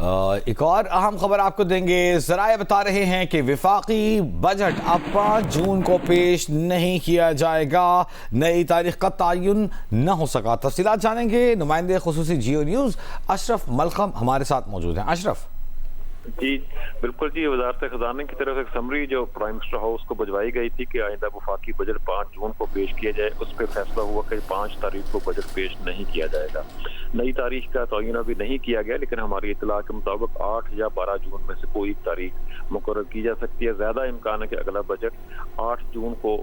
ایک اور اہم خبر آپ کو دیں گے. ذرائع بتا رہے ہیں کہ وفاقی بجٹ اب 5 جون کو پیش نہیں کیا جائے گا. نئی تاریخ کا تعین نہ ہو سکا. تفصیلات جانیں گے. نمائندے خصوصی جیو نیوز اشرف ملخم ہمارے ساتھ موجود ہیں. اشرف. جی بالکل جی، وزارت خزانہ کی طرف ایک سمری جو پرائم منسٹر ہاؤس کو بھجوائی گئی تھی کہ آئندہ وفاقی بجٹ 5 جون کو پیش کیا جائے، اس پہ فیصلہ ہوا کہ 5 تاریخ کو بجٹ پیش نہیں کیا جائے گا. نئی تاریخ کا تعین ابھی نہیں کیا گیا، لیکن ہماری اطلاع کے مطابق 8 یا 12 جون میں سے کوئی تاریخ مقرر کی جا سکتی ہے. زیادہ امکان ہے کہ اگلا بجٹ 8 جون کو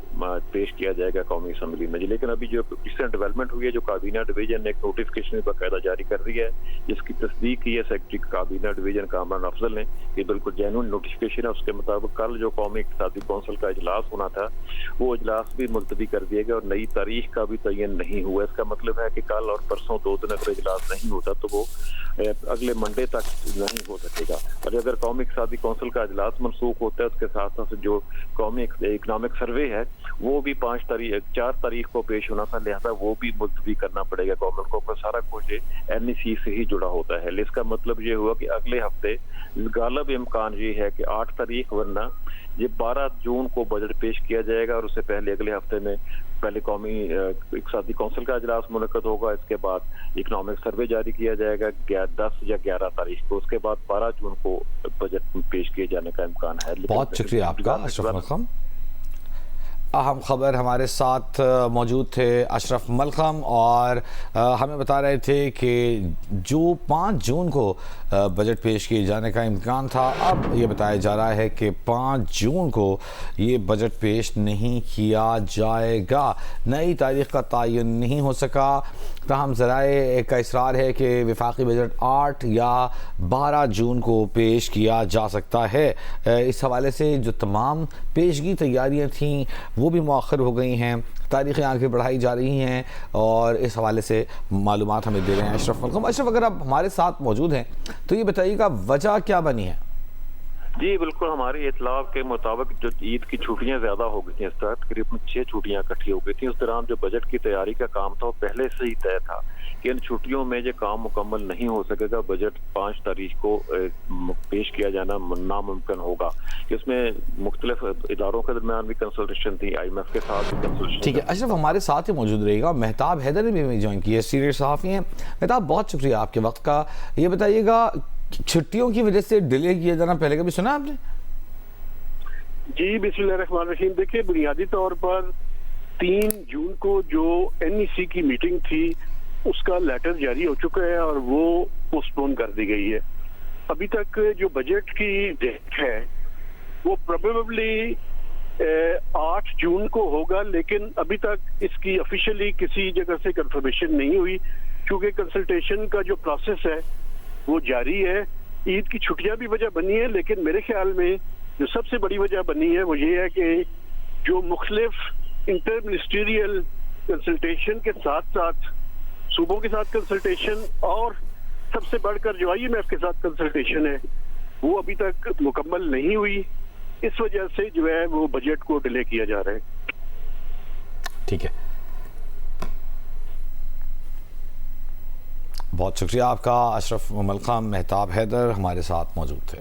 پیش کیا جائے گا قومی اسمبلی میں. لیکن ابھی جو ریسنٹ ڈیولپمنٹ ہوئی ہے، جو کابینہ ڈویژن نے ایک نوٹیفکیشن باقاعدہ جاری کر دی ہے، جس کی تصدیق کی ہے سیکرٹری کابینہ ڈویژن کامران افضل نے. یہ بالکل جینوئن نوٹیفکیشن ہے. اس کے مطابق کل جو قومی اقتصادی کونسل کا اجلاس ہونا تھا، وہ اجلاس بھی ملتوی کر دیا گیا اور نئی تاریخ کا بھی تعین نہیں ہوا. اس کا مطلب ہے کہ کل اور پرسوں 2 دن اگر اجلاس نہیں ہوتا تو وہ اگلے منڈے تک نہیں ہو سکے گا. اور اگر قومی اقتصادی کونسل کا اجلاس منسوخ ہوتا ہے، اس کے ساتھ ساتھ جو قومی اکنامک سروے ہے وہ بھی 4 تاریخ کو پیش ہونا تھا، لہذا وہ بھی ملتوی کرنا پڑے گا گورنمنٹ کو. سارا کچھ NEC سے ہی جڑا ہوتا ہے. اس کا مطلب یہ ہوا کہ اگلے ہفتے غالب امکان یہ ہے کہ 8 تاریخ، ورنہ یہ 12 جون کو بجٹ پیش کیا جائے گا. اور اس سے پہلے اگلے ہفتے میں پہلے قومی اقتصادی کونسل کا اجلاس منعقد ہوگا. اس کے بعد اکنامک سروے جاری کیا جائے گا 10 یا 11 تاریخ کو. اس کے بعد 12 جون کو بجٹ پیش کیے جانے کا امکان ہے. بہت شکریہ آپ کا اشرف ملخم. اہم خبر ہمارے ساتھ موجود تھے اشرف ملخم، اور ہمیں بتا رہے تھے کہ جو 5 جون کو بجٹ پیش کیے جانے کا امکان تھا، اب یہ بتایا جا رہا ہے کہ 5 جون کو یہ بجٹ پیش نہیں کیا جائے گا. نئی تاریخ کا تعین نہیں ہو سکا. تاہم ذرائع کا اصرار ہے کہ وفاقی بجٹ 8 یا 12 جون کو پیش کیا جا سکتا ہے. اس حوالے سے جو تمام پیشگی تیاریاں تھیں وہ بھی مؤخر ہو گئی ہیں. تاریخیں آگے بڑھائی جا رہی ہیں اور اس حوالے سے معلومات ہمیں دے رہے ہیں اشرف ملخم. اشرف، اگر آپ ہمارے ساتھ موجود ہیں تو یہ بتائیے گا وجہ کیا بنی ہے؟ جی بالکل، ہماری اطلاع کے مطابق جو عید کی چھٹیاں زیادہ ہو گئی تھیں، اس طرح تقریباً 6 چھٹیاں اکٹھی ہو گئی تھیں. اس دوران جو بجٹ کی تیاری کا کام تھا وہ پہلے سے ہی طے تھا کہ ان چھٹیوں میں یہ کام مکمل نہیں ہو سکے گا. بجٹ 5 تاریخ کو پیش کیا جانا ناممکن ہوگا. اس میں مختلف اداروں کے درمیان بھی کنسلٹیشن تھی، IMF کے ساتھ بھی کنسلٹیشن. ٹھیک ہے اشرف، ہمارے ساتھ ہی موجود رہے گا. مہتاب حیدر نے بھی جوائن کی ہے، سینئر صحافی ہیں. مہتاب، بہت شکریہ آپ کے وقت کا. یہ بتائیے گا چھٹیوں کی وجہ سے ڈیلے کیا جانا پہلے کبھی سنا آپ نے؟ جی بسم اللہ الرحمن الرحیم. دیکھیں، بنیادی طور پر 3 جون کو جو NEC کی میٹنگ تھی اس کا لیٹر جاری ہو چکا ہے اور وہ پوسٹ پون کر دی گئی ہے. ابھی تک جو بجٹ کی ڈیٹ ہے وہ پروبیبلی 8 جون کو ہوگا، لیکن ابھی تک اس کی آفیشیلی کسی جگہ سے کنفرمیشن نہیں ہوئی، کیونکہ کنسلٹیشن کا جو پروسیس ہے وہ جاری ہے. عید کی چھٹیاں بھی وجہ بنی ہے، لیکن میرے خیال میں جو سب سے بڑی وجہ بنی ہے وہ یہ ہے کہ جو مختلف انٹر منسٹریل کنسلٹیشن کے ساتھ ساتھ صوبوں کے ساتھ کنسلٹیشن اور سب سے بڑھ کر جو IMF کے ساتھ کنسلٹیشن ہے وہ ابھی تک مکمل نہیں ہوئی. اس وجہ سے جو ہے وہ بجٹ کو ڈیلے کیا جا رہا ہے. ٹھیک ہے، بہت شکریہ آپ کا اشرف ملخم. مہتاب حیدر ہمارے ساتھ موجود تھے.